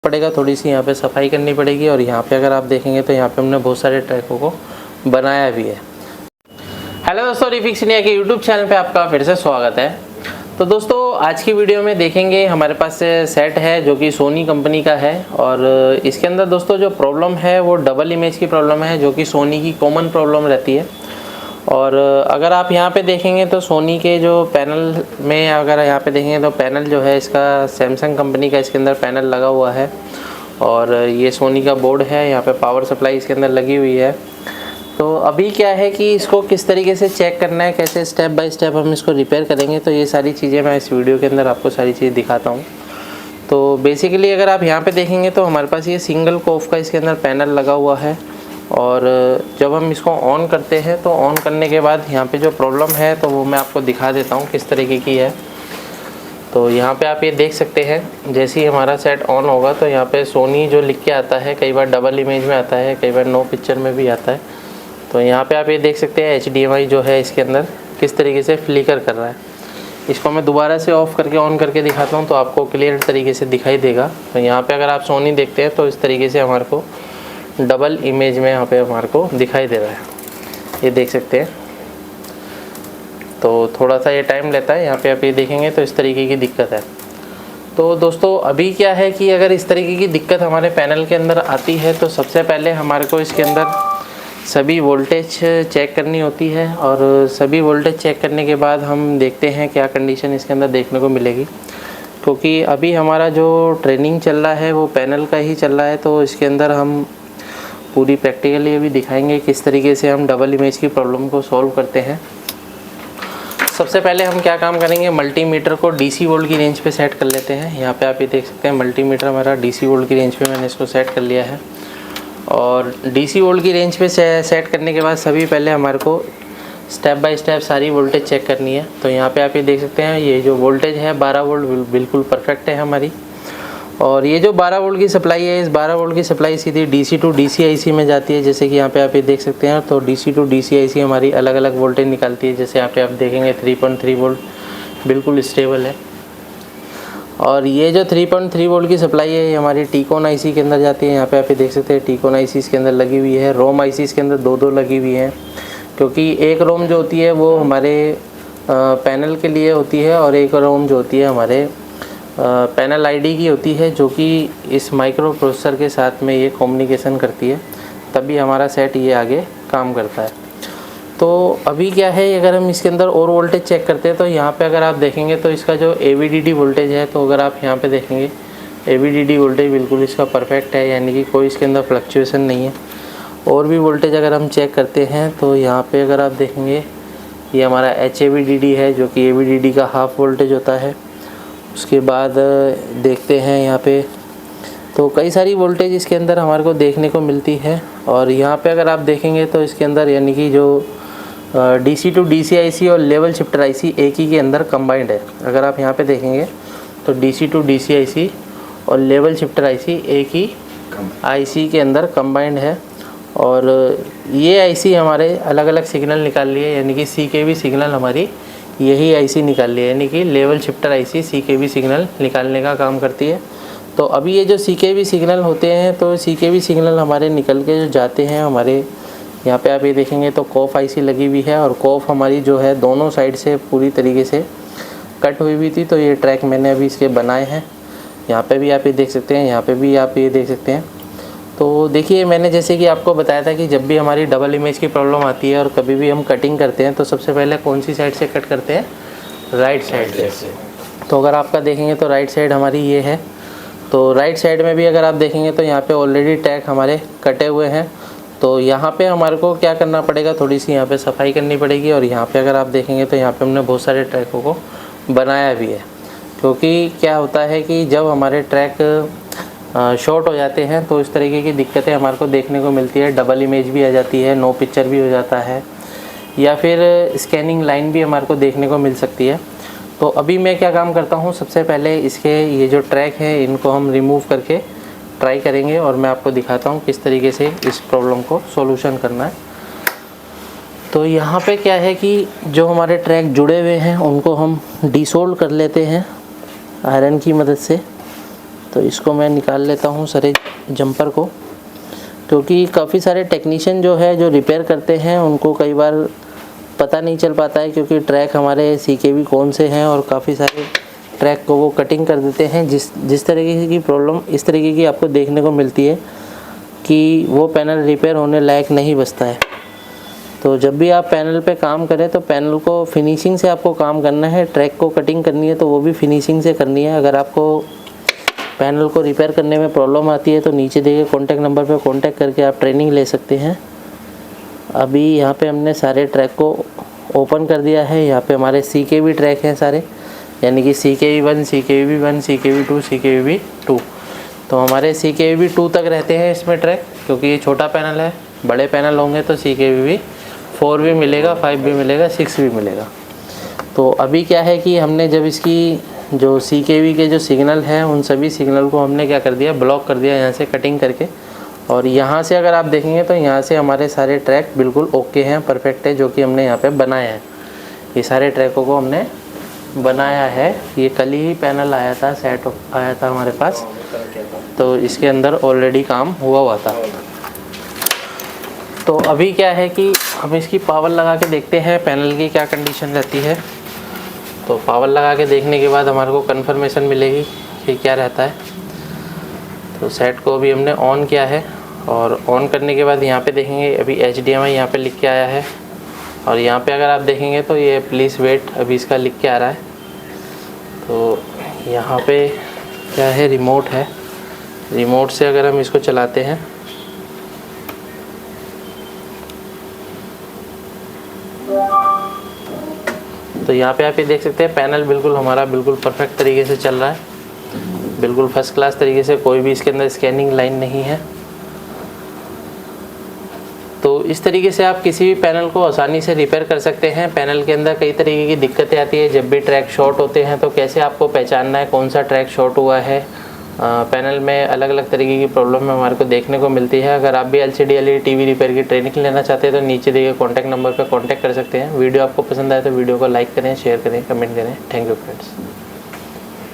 पड़ेगा, थोड़ी सी यहाँ पे सफाई करनी पड़ेगी। और यहाँ पे अगर आप देखेंगे तो यहाँ पे हमने बहुत सारे ट्रैकों को बनाया भी है। हेलो दोस्तों, रिफिक्स इंडिया के यूट्यूब चैनल पे आपका फिर से स्वागत है। तो दोस्तों आज की वीडियो में देखेंगे हमारे पास सेट है जो कि सोनी कंपनी का है। और इसके अंदर दोस्तों जो प्रॉब्लम है वो डबल इमेज की प्रॉब्लम है, जो कि सोनी की कॉमन प्रॉब्लम रहती है। और अगर आप यहाँ पे देखेंगे तो सोनी के जो पैनल में अगर यहाँ पे देखेंगे तो पैनल जो है इसका सैमसंग कंपनी का इसके अंदर पैनल लगा हुआ है। और ये सोनी का बोर्ड है, यहाँ पे पावर सप्लाई इसके अंदर लगी हुई है। तो अभी क्या है कि इसको किस तरीके से चेक करना है, कैसे स्टेप बाय स्टेप हम इसको रिपेयर करेंगे, तो ये सारी चीज़ें मैं इस वीडियो के अंदर आपको सारी चीज़ें दिखाता हूँ। तो बेसिकली अगर आप यहाँ पे देखेंगे तो हमारे पास ये सिंगल कोफ का इसके अंदर पैनल लगा हुआ है। और जब हम इसको ऑन करते हैं तो ऑन करने के बाद यहाँ पे जो प्रॉब्लम है तो वो मैं आपको दिखा देता हूँ किस तरीके की है। तो यहाँ पे आप ये देख सकते हैं, जैसे ही हमारा सेट ऑन होगा तो यहाँ पे सोनी जो लिख के आता है, कई बार डबल इमेज में आता है, कई बार नो पिक्चर में भी आता है। तो यहाँ पे आप ये देख सकते हैं HDMI जो है इसके अंदर किस तरीके से फ्लिकर कर रहा है। इसको मैं दोबारा से ऑफ़ करके ऑन करके दिखाता हूँ तो आपको क्लियर तरीके से दिखाई देगा। तो यहाँ पे अगर आप सोनी देखते हैं तो इस तरीके से हमारे को डबल इमेज में यहाँ पे हमारे को दिखाई दे रहा है, ये देख सकते हैं। तो थोड़ा सा ये टाइम लेता है, यहाँ पे आप ये देखेंगे तो इस तरीके की दिक्कत है। तो दोस्तों अभी क्या है कि अगर इस तरीके की दिक्कत हमारे पैनल के अंदर आती है तो सबसे पहले हमारे को इसके अंदर सभी वोल्टेज चेक करनी होती है। और सभी वोल्टेज चेक करने के बाद हम देखते हैं क्या कंडीशन इसके अंदर देखने को मिलेगी, क्योंकि अभी हमारा जो ट्रेनिंग चल रहा है वो पैनल का ही चल रहा है। तो इसके अंदर हम पूरी प्रैक्टिकली अभी दिखाएंगे किस तरीके से हम डबल इमेज की प्रॉब्लम को सॉल्व करते हैं। सबसे पहले हम क्या काम करेंगे, मल्टीमीटर को DC वोल्ट की रेंज पे सेट कर लेते हैं। यहाँ पे आप ये देख सकते हैं मल्टीमीटर हमारा DC वोल्ट की रेंज पे मैंने इसको सेट कर लिया है। और DC वोल्ट की रेंज पे सेट करने के बाद सभी पहले हमारे को स्टेप बाय स्टेप सारी वोल्टेज चेक करनी है। तो यहाँ पे आप ये देख सकते हैं ये जो वोल्टेज है 12 वोल्ट बिल्कुल परफेक्ट है हमारी। और ये जो 12 वोल्ट की सप्लाई है, इस 12 वोल्ट की सप्लाई सीधी DC टू DC IC में जाती है। जैसे कि यहाँ पे आप ये देख सकते हैं, तो DC टू DC IC हमारी अलग अलग वोल्टेज निकालती है। जैसे यहाँ पे आप देखेंगे 3.3 वोल्ट बिल्कुल स्टेबल है। और ये जो 3.3 वोल्ट की सप्लाई है ये हमारी टीकॉन IC के अंदर जाती है। यहाँ पे आप ये देख सकते हैं टीकॉन IC इसके अंदर लगी हुई है। रोम IC इसके अंदर दो लगी हुई हैं, क्योंकि एक रोम जो होती है वो हमारे पैनल के लिए होती है और एक रोम जो होती है हमारे पैनल ID की होती है, जो कि इस माइक्रो प्रोसेसर के साथ में ये कम्युनिकेशन करती है, तभी हमारा सेट ये आगे काम करता है। तो अभी क्या है, अगर हम इसके अंदर और वोल्टेज चेक करते हैं तो यहाँ पे अगर आप देखेंगे तो इसका जो AVDD वोल्टेज है, तो अगर आप यहाँ पे देखेंगे AVDD वोल्टेज बिल्कुल इसका परफेक्ट है, यानी कि कोई इसके अंदर फ्लक्चुएसन नहीं है। और भी वोल्टेज अगर हम चेक करते हैं तो यहाँ पे अगर आप देखेंगे ये हमारा HAVDD है, जो कि AVDD का हाफ वोल्टेज होता है। उसके बाद देखते हैं यहाँ पे तो कई सारी वोल्टेज इसके अंदर हमारे को देखने को मिलती है। और यहाँ पे अगर आप देखेंगे तो इसके अंदर यानी कि जो DC टू DC IC और लेवल शिफ्टर IC एक ही के अंदर कंबाइंड है। अगर आप यहाँ पे देखेंगे तो DC टू DC IC और लेवल शिफ्टर IC एक ही IC के अंदर कंबाइंड है। और ये IC हमारे अलग अलग सिग्नल निकाल लिए, यानी कि CKB सिग्नल हमारी यही IC निकाल लिया, यानी कि level shifter IC CKB signal निकालने का काम करती है। तो अभी ये जो CKB सिग्नल होते हैं तो CKB सिग्नल हमारे निकल के जो जाते हैं हमारे यहाँ पे आप ये देखेंगे तो कॉफ IC लगी हुई है। और कॉफ हमारी जो है दोनों साइड से पूरी तरीके से कट हुई हुई थी। तो ये ट्रैक मैंने अभी इसके बनाए हैं, यहाँ पे भी आप ये देख सकते हैं, यहाँ पे भी आप ये देख सकते हैं। तो देखिए मैंने जैसे कि आपको बताया था कि जब भी हमारी डबल इमेज की प्रॉब्लम आती है और कभी भी हम कटिंग करते हैं तो सबसे पहले कौन सी साइड से कट करते हैं, राइट साइड से। तो अगर आपका देखेंगे तो राइट साइड हमारी ये है। तो राइट साइड में भी अगर आप देखेंगे तो यहाँ पे ऑलरेडी ट्रैक हमारे कटे हुए हैं। तो यहाँ पे हमारे को क्या करना पड़ेगा, थोड़ी सी यहाँ पे सफाई करनी पड़ेगी। और यहाँ पे अगर आप देखेंगे तो यहाँ पे हमने बहुत सारे ट्रैकों को बनाया भी है, क्योंकि क्या होता है कि जब हमारे ट्रैक शॉर्ट हो जाते हैं तो इस तरीके की दिक्कतें हमारे को देखने को मिलती है। डबल इमेज भी आ जाती है, नो पिक्चर भी हो जाता है, या फिर स्कैनिंग लाइन भी हमारे को देखने को मिल सकती है। तो अभी मैं क्या काम करता हूँ, सबसे पहले इसके ये जो ट्रैक है इनको हम रिमूव करके ट्राई करेंगे और मैं आपको दिखाता हूँ किस तरीके से इस प्रॉब्लम को सॉल्यूशन करना है। तो यहाँ पे क्या है कि जो हमारे ट्रैक जुड़े हुए हैं उनको हम डिसोल्व कर लेते हैं आयरन की मदद से। तो इसको मैं निकाल लेता हूँ सारे जंपर को, क्योंकि काफ़ी सारे टेक्नीशियन जो है जो रिपेयर करते हैं उनको कई बार पता नहीं चल पाता है, क्योंकि ट्रैक हमारे CKV कौन से हैं और काफ़ी सारे ट्रैक को वो कटिंग कर देते हैं। जिस तरीके की प्रॉब्लम इस तरीके की आपको देखने को मिलती है कि वो पैनल रिपेयर होने लायक नहीं बचता है। तो जब भी आप पैनल पे काम करें तो पैनल को फिनिशिंग से आपको काम करना है। ट्रैक को कटिंग करनी है तो वो भी फिनिशिंग से करनी है। अगर आपको पैनल को रिपेयर करने में प्रॉब्लम आती है तो नीचे दिए गए कॉन्टैक्ट नंबर पर कॉन्टैक्ट करके आप ट्रेनिंग ले सकते हैं। अभी यहाँ पे हमने सारे ट्रैक को ओपन कर दिया है। यहाँ पे हमारे CKV ट्रैक हैं सारे, यानी कि CKV1, CKV1, CKV2, CKV2। तो हमारे CKV2 तक रहते हैं इसमें ट्रैक, क्योंकि ये छोटा पैनल है। बड़े पैनल होंगे तो CKV4 भी मिलेगा, 5 भी मिलेगा, 6 भी मिलेगा। तो अभी क्या है कि हमने जब इसकी जो CKV के जो सिग्नल हैं उन सभी सिग्नल को हमने क्या कर दिया, ब्लॉक कर दिया यहाँ से कटिंग करके। और यहाँ से अगर आप देखेंगे तो यहाँ से हमारे सारे ट्रैक बिल्कुल ओके हैं, परफेक्ट है, जो कि हमने यहाँ पे बनाए हैं। ये सारे ट्रैकों को हमने बनाया है। ये कल ही पैनल आया था, सेट आया था हमारे पास, तो इसके अंदर ऑलरेडी काम हुआ था। तो अभी क्या है कि हम इसकी पावर लगा के देखते हैं पैनल की क्या कंडीशन रहती है। तो पावर लगा के देखने के बाद हमारे को कंफर्मेशन मिलेगी कि क्या रहता है। तो सेट को अभी हमने ऑन किया है, और ऑन करने के बाद यहाँ पे देखेंगे अभी HDMI यहाँ पे लिख के आया है। और यहाँ पे अगर आप देखेंगे तो ये प्लीज़ वेट अभी इसका लिख के आ रहा है। तो यहाँ पे क्या है, रिमोट है। रिमोट से अगर हम इसको चलाते हैं तो यहाँ पे आप ये देख सकते हैं पैनल बिल्कुल हमारा बिल्कुल परफेक्ट तरीके से चल रहा है, बिल्कुल फर्स्ट क्लास तरीके से। कोई भी इसके अंदर स्कैनिंग लाइन नहीं है। तो इस तरीके से आप किसी भी पैनल को आसानी से रिपेयर कर सकते हैं। पैनल के अंदर कई तरीके की दिक्कतें आती है। जब भी ट्रैक शॉर्ट होते हैं तो कैसे आपको पहचानना है कौन सा ट्रैक शॉर्ट हुआ है। पैनल में अलग अलग तरीके की प्रॉब्लम हमारे को देखने को मिलती है। अगर आप भी LCD LED TV रिपेयर की ट्रेनिंग लेना चाहते हैं तो नीचे दिए गए कॉन्टैक्ट नंबर पर कॉन्टैक्ट कर सकते हैं। वीडियो आपको पसंद आए तो वीडियो को लाइक करें, शेयर करें, कमेंट करें। Thank you friends.